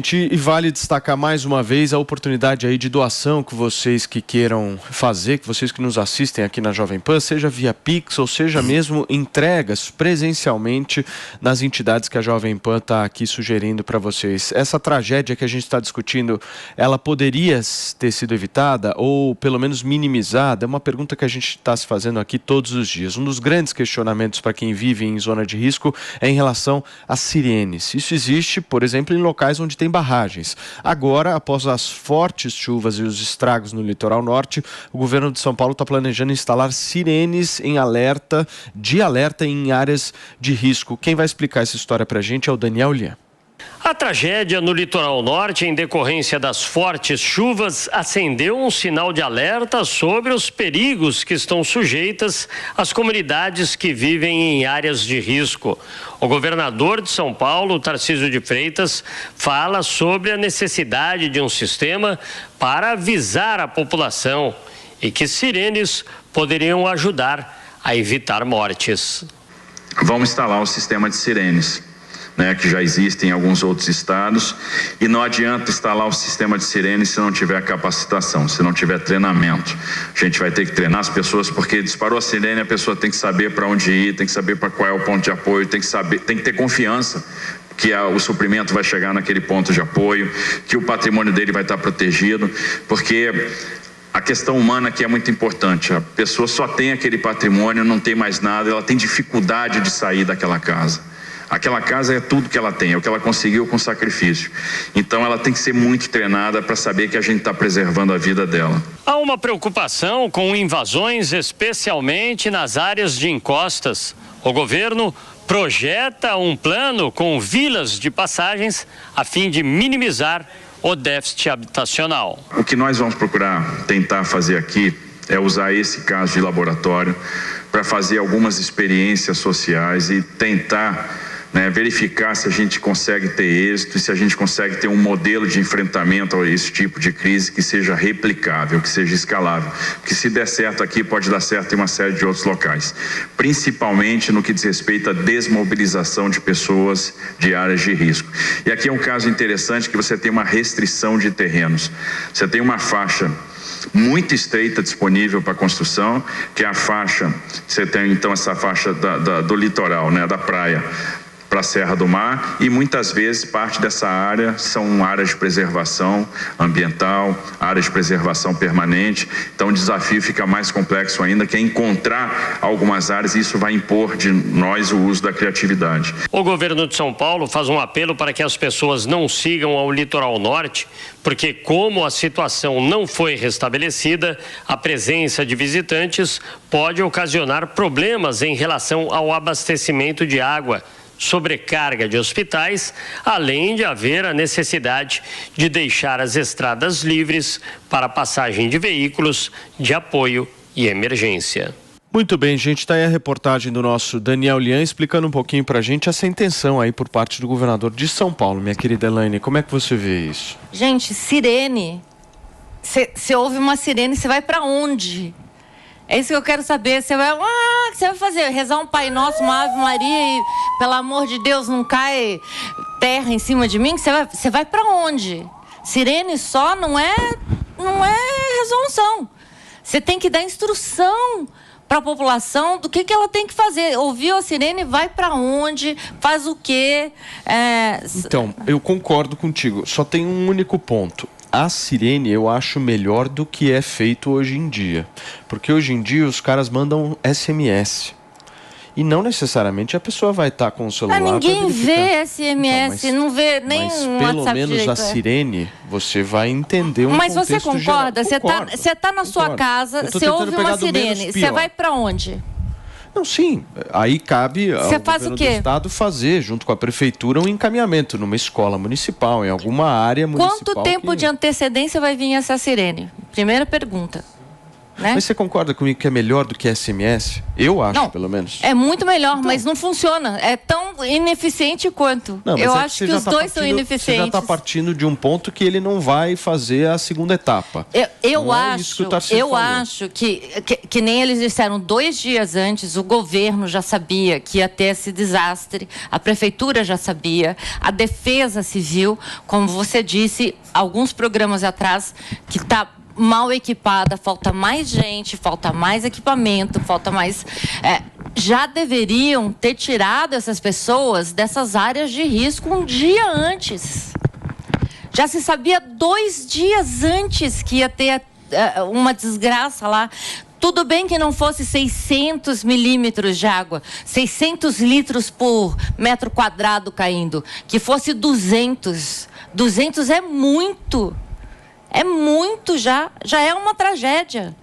E vale destacar mais uma vez a oportunidade aí de doação que vocês que queiram fazer, que vocês que nos assistem aqui na Jovem Pan, seja via Pix ou seja mesmo entregas presencialmente nas entidades que a Jovem Pan está aqui sugerindo para vocês. Essa tragédia que a gente está discutindo, ela poderia ter sido evitada ou pelo menos minimizada? É uma pergunta que a gente está se fazendo aqui todos os dias. Um dos grandes questionamentos para quem vive em zona de risco é em relação às sirenes. Isso existe, por exemplo, em locais onde tem barragens. Agora, após as fortes chuvas e os estragos no litoral norte, o governo de São Paulo está planejando instalar sirenes em alerta em áreas de risco. Quem vai explicar essa história para a gente é o Daniel Lian. A tragédia no litoral norte, em decorrência das fortes chuvas, acendeu um sinal de alerta sobre os perigos que estão sujeitas as comunidades que vivem em áreas de risco. O governador de São Paulo, Tarcísio de Freitas, fala sobre a necessidade de um sistema para avisar a população e que sirenes poderiam ajudar a evitar mortes. Vamos instalar o sistema de sirenes, que já existe em alguns outros estados, e não adianta instalar o sistema de sirene se não tiver capacitação, se não tiver treinamento. A gente vai ter que treinar as pessoas, porque disparou a sirene, a pessoa tem que saber para onde ir, tem que saber para qual é o ponto de apoio, tem que ter confiança que o suprimento vai chegar naquele ponto de apoio, que o patrimônio dele vai estar protegido, porque a questão humana aqui é muito importante. A pessoa só tem aquele patrimônio, não tem mais nada, ela tem dificuldade de sair daquela casa. Aquela casa é tudo que ela tem, é o que ela conseguiu com sacrifício. Então ela tem que ser muito treinada para saber que a gente está preservando a vida dela. Há uma preocupação com invasões, especialmente nas áreas de encostas. O governo projeta um plano com vilas de passagens a fim de minimizar o déficit habitacional. O que nós vamos procurar tentar fazer aqui é usar esse caso de laboratório para fazer algumas experiências sociais e tentar verificar se a gente consegue ter êxito e se a gente consegue ter um modelo de enfrentamento a esse tipo de crise que seja replicável, que seja escalável. Porque se der certo aqui, pode dar certo em uma série de outros locais. Principalmente no que diz respeito à desmobilização de pessoas de áreas de risco. E aqui é um caso interessante que você tem uma restrição de terrenos. Você tem uma faixa muito estreita disponível para construção, que é a faixa, você tem então essa faixa do litoral, da praia, para a Serra do Mar, e muitas vezes parte dessa área são áreas de preservação ambiental, áreas de preservação permanente. Então o desafio fica mais complexo ainda, que é encontrar algumas áreas, e isso vai impor de nós o uso da criatividade. O governo de São Paulo faz um apelo para que as pessoas não sigam ao litoral norte, porque como a situação não foi restabelecida, a presença de visitantes pode ocasionar problemas em relação ao abastecimento de água, sobrecarga de hospitais, além de haver a necessidade de deixar as estradas livres para passagem de veículos de apoio e emergência. Muito bem, gente, está aí a reportagem do nosso Daniel Lian explicando um pouquinho para a gente essa intenção aí por parte do governador de São Paulo. Minha querida Elaine, como é que você vê isso? Gente, sirene, você ouve uma sirene, você vai para onde? É isso que eu quero saber. Você vai, o que você vai fazer? Rezar um Pai Nosso, uma Ave Maria e, pelo amor de Deus, não cai terra em cima de mim? Você vai para onde? Sirene só não é resolução. Você tem que dar instrução para a população do que ela tem que fazer. Ouviu a sirene, vai para onde, faz o quê? Então, eu concordo contigo. Só tem um único ponto. A sirene eu acho melhor do que é feito hoje em dia. Porque hoje em dia os caras mandam SMS. E não necessariamente a pessoa vai estar com o celular. Ninguém vê SMS, então, não vê nem um WhatsApp. Mas pelo menos a sirene, você vai entender um contexto geral. Mas você concorda? Você tá na sua casa, você ouve uma sirene, você vai para onde? Não, sim. Aí cabe ao governo do estado fazer, junto com a prefeitura, um encaminhamento numa escola municipal, em alguma área municipal. Quanto tempo de antecedência vai vir essa sirene? Primeira pergunta. né? Mas você concorda comigo que é melhor do que SMS? Eu acho, Não, pelo menos. É muito melhor, então, mas não funciona. É tão ineficiente quanto. Não, eu acho que os dois são ineficientes. Você já está partindo de um ponto que ele não vai fazer a segunda etapa. Eu acho que nem eles disseram 2 dias antes, o governo já sabia que ia ter esse desastre, a prefeitura já sabia, a Defesa Civil, como você disse, alguns programas atrás, que está mal equipada, falta mais gente, falta mais equipamento, falta mais... já deveriam ter tirado essas pessoas dessas áreas de risco um dia antes. Já se sabia 2 dias antes que ia ter uma desgraça lá. Tudo bem que não fosse 600 milímetros de água, 600 litros por metro quadrado caindo, que fosse 200. 200 é muito. É muito já é uma tragédia.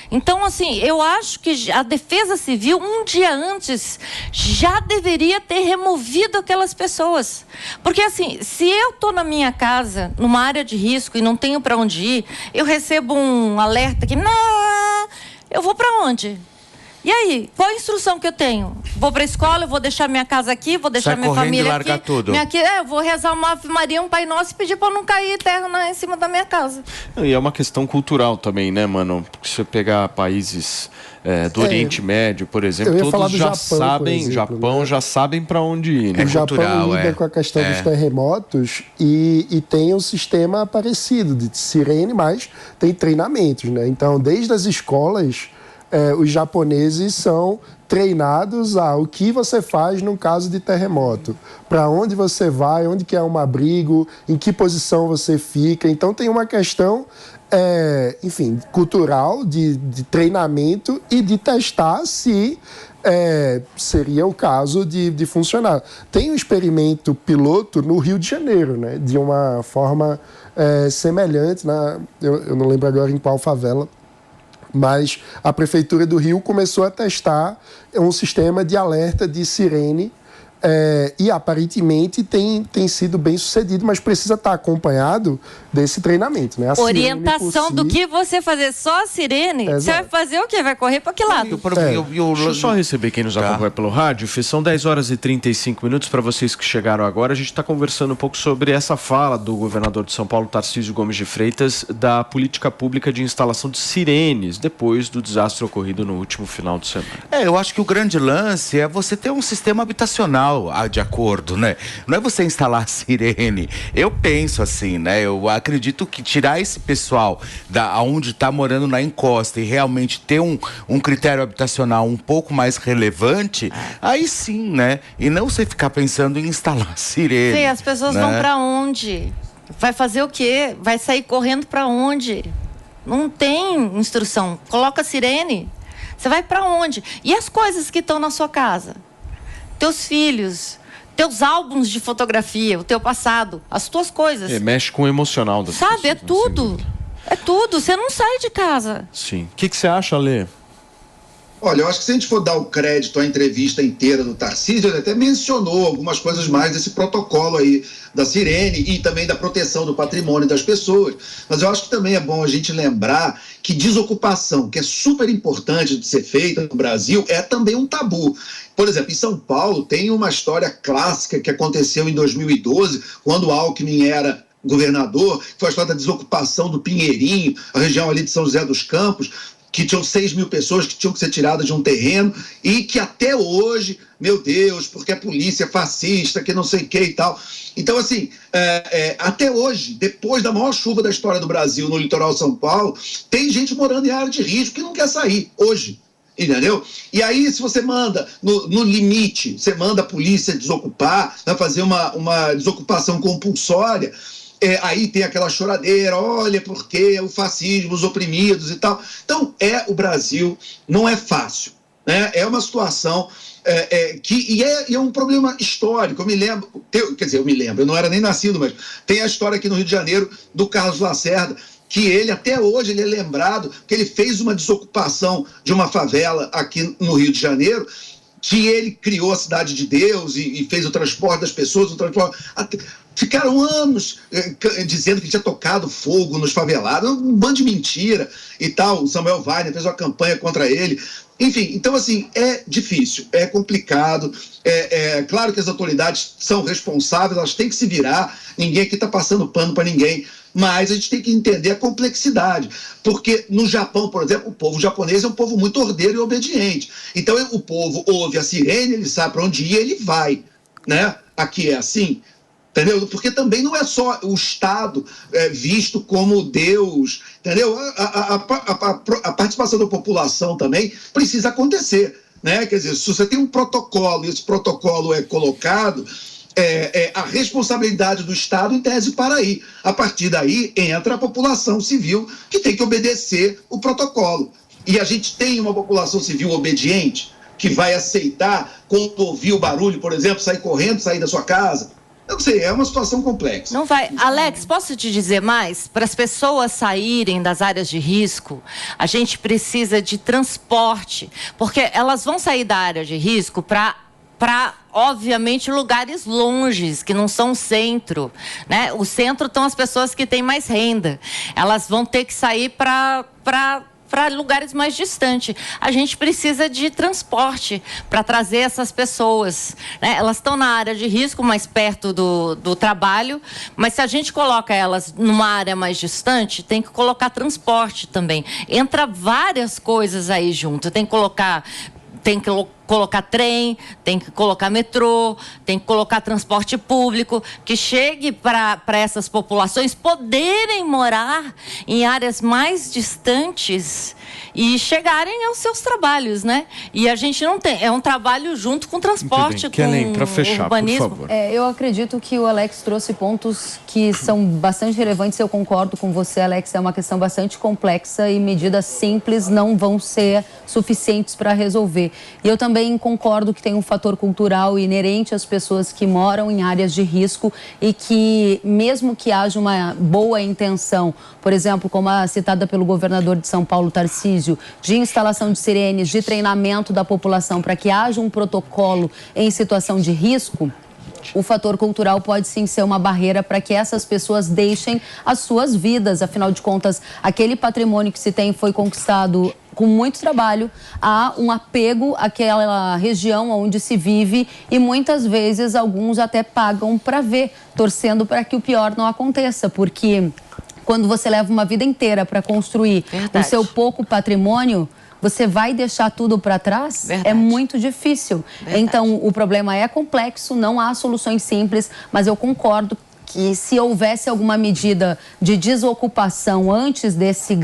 Então, assim, eu acho que a Defesa Civil, um dia antes, já deveria ter removido aquelas pessoas. Porque, assim, se eu estou na minha casa, numa área de risco e não tenho para onde ir, eu recebo um alerta que, não, eu vou para onde? E aí, qual a instrução que eu tenho? Vou para a escola, eu vou deixar minha casa aqui, vou deixar minha família aqui. Sai correndo e larga tudo. Eu vou rezar uma Ave Maria, um Pai Nosso e pedir para não cair terra em cima da minha casa. E é uma questão cultural também, né, mano? Porque se você pegar países do Oriente Médio, por exemplo, todos já sabem, exemplo, Japão, né? Já sabem para onde ir. Né? O Japão lida com a questão dos terremotos e tem um sistema parecido de sirene, mas tem treinamentos, né? Então, desde as escolas... os japoneses são treinados a o que você faz no caso de terremoto, para onde você vai, onde que é um abrigo, em que posição você fica. Então tem uma questão, enfim, cultural de treinamento e de testar se seria o caso de funcionar. Tem um experimento piloto no Rio de Janeiro, né, de uma forma semelhante, eu não lembro agora em qual favela, mas a Prefeitura do Rio começou a testar um sistema de alerta de sirene e aparentemente tem sido bem sucedido, mas precisa estar acompanhado desse treinamento, né? Orientação do que você fazer, só a sirene, você vai fazer o quê? Vai correr para que lado? Deixa eu só receber quem nos acompanha pelo rádio. São 10h35 para vocês que chegaram agora. A gente está conversando um pouco sobre essa fala do governador de São Paulo, Tarcísio Gomes de Freitas, da política pública de instalação de sirenes depois do desastre ocorrido no último final de semana. Eu acho que o grande lance é você ter um sistema habitacional de acordo, né? Não é você instalar sirene. Eu penso assim, né? Eu acredito que tirar esse pessoal onde está morando na encosta e realmente ter um critério habitacional um pouco mais relevante, aí sim, né? E não você ficar pensando em instalar sirene. Sim, as pessoas vão para onde? Vai fazer o quê? Vai sair correndo para onde? Não tem instrução. Coloca sirene. Você vai para onde? E as coisas que estão na sua casa? Teus filhos, teus álbuns de fotografia, o teu passado, as tuas coisas. Mexe com o emocional das pessoas. Sabe, é tudo. É tudo. Você não sai de casa. Sim. O que você acha, Lê? Olha, eu acho que se a gente for dar o crédito à entrevista inteira do Tarcísio, ele até mencionou algumas coisas mais desse protocolo aí da sirene e também da proteção do patrimônio das pessoas. Mas eu acho que também é bom a gente lembrar que desocupação, que é super importante de ser feita no Brasil, é também um tabu. Por exemplo, em São Paulo tem uma história clássica que aconteceu em 2012, quando o Alckmin era governador, que foi a história da desocupação do Pinheirinho, a região ali de São José dos Campos, que tinham 6 mil pessoas que tinham que ser tiradas de um terreno e que até hoje, meu Deus, porque a polícia é fascista, que não sei o que e tal. Então, assim, até hoje, depois da maior chuva da história do Brasil no litoral de São Paulo, tem gente morando em área de risco que não quer sair hoje. Entendeu? E aí, se você manda, no limite, você manda a polícia desocupar, vai fazer uma desocupação compulsória, aí tem aquela choradeira, olha, porque o fascismo, os oprimidos e tal. Então, o Brasil não é fácil, né? É uma situação que é um problema histórico. Eu me lembro, eu não era nem nascido, mas tem a história aqui no Rio de Janeiro do Carlos Lacerda, que ele, até hoje, ele é lembrado que ele fez uma desocupação de uma favela aqui no Rio de Janeiro, que ele criou a Cidade de Deus e fez o transporte das pessoas, Ficaram anos dizendo que tinha tocado fogo nos favelados, um bando de mentira e tal. O Samuel Weiner fez uma campanha contra ele. Enfim, então assim, é difícil, é complicado, claro que as autoridades são responsáveis, elas têm que se virar, ninguém aqui está passando pano para ninguém, mas a gente tem que entender a complexidade, porque no Japão, por exemplo, o povo japonês é um povo muito ordeiro e obediente, então o povo ouve a sirene, ele sabe para onde ir, ele vai, né? Aqui é assim, entendeu? Porque também não é só o Estado visto como Deus, entendeu? A participação da população também precisa acontecer, né? Quer dizer, se você tem um protocolo e esse protocolo é colocado, a responsabilidade do Estado em tese para aí. A partir daí entra a população civil que tem que obedecer o protocolo. E a gente tem uma população civil obediente que vai aceitar, quando ouvir o barulho, por exemplo, sair correndo, sair da sua casa. Eu não sei, é uma situação complexa. Não vai. Alex, posso te dizer mais? Para as pessoas saírem das áreas de risco, a gente precisa de transporte, porque elas vão sair da área de risco para obviamente, lugares longes, que não são o centro, né? O centro estão as pessoas que têm mais renda. Elas vão ter que sair para lugares mais distantes. A gente precisa de transporte para trazer essas pessoas, né? Elas estão na área de risco, mais perto do trabalho, mas se a gente coloca elas numa área mais distante, tem que colocar transporte também. Entra várias coisas aí junto. Tem que colocar trem, tem que colocar metrô, tem que colocar transporte público, que chegue para essas populações poderem morar em áreas mais distantes e chegarem aos seus trabalhos, né? E a gente não tem, é um trabalho junto com transporte, Kellen, para fechar, urbanismo. por favor. Eu acredito que o Alex trouxe pontos que são bastante relevantes, eu concordo com você, Alex, é uma questão bastante complexa e medidas simples não vão ser suficientes para resolver. E eu também concordo que tem um fator cultural inerente às pessoas que moram em áreas de risco e que, mesmo que haja uma boa intenção, por exemplo, como a citada pelo governador de São Paulo, Tarcísio, de instalação de sirenes, de treinamento da população para que haja um protocolo em situação de risco, o fator cultural pode sim ser uma barreira para que essas pessoas deixem as suas vidas. Afinal de contas, aquele patrimônio que se tem foi conquistado com muito trabalho, há um apego àquela região onde se vive e muitas vezes alguns até pagam para ver, torcendo para que o pior não aconteça, porque quando você leva uma vida inteira para construir o seu pouco patrimônio, você vai deixar tudo para trás? Verdade. É muito difícil. Verdade. Então, o problema é complexo, não há soluções simples, mas eu concordo que se houvesse alguma medida de desocupação antes dessa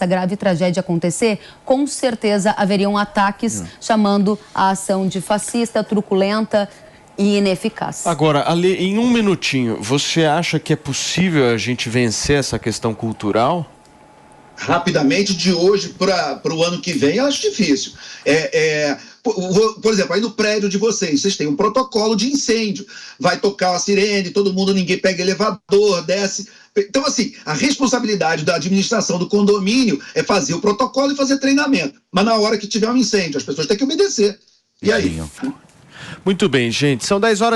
grave tragédia acontecer, com certeza haveriam ataques chamando a ação de fascista, truculenta e ineficaz. Agora, Ale, em um minutinho, você acha que é possível a gente vencer essa questão cultural? Rapidamente, de hoje para o ano que vem, eu acho difícil. Por exemplo, aí no prédio de vocês têm um protocolo de incêndio. Vai tocar a sirene, todo mundo, ninguém pega elevador, desce. Então, assim, a responsabilidade da administração do condomínio é fazer o protocolo e fazer treinamento. Mas na hora que tiver um incêndio, as pessoas têm que obedecer. E aí? Muito bem, gente. São 10h.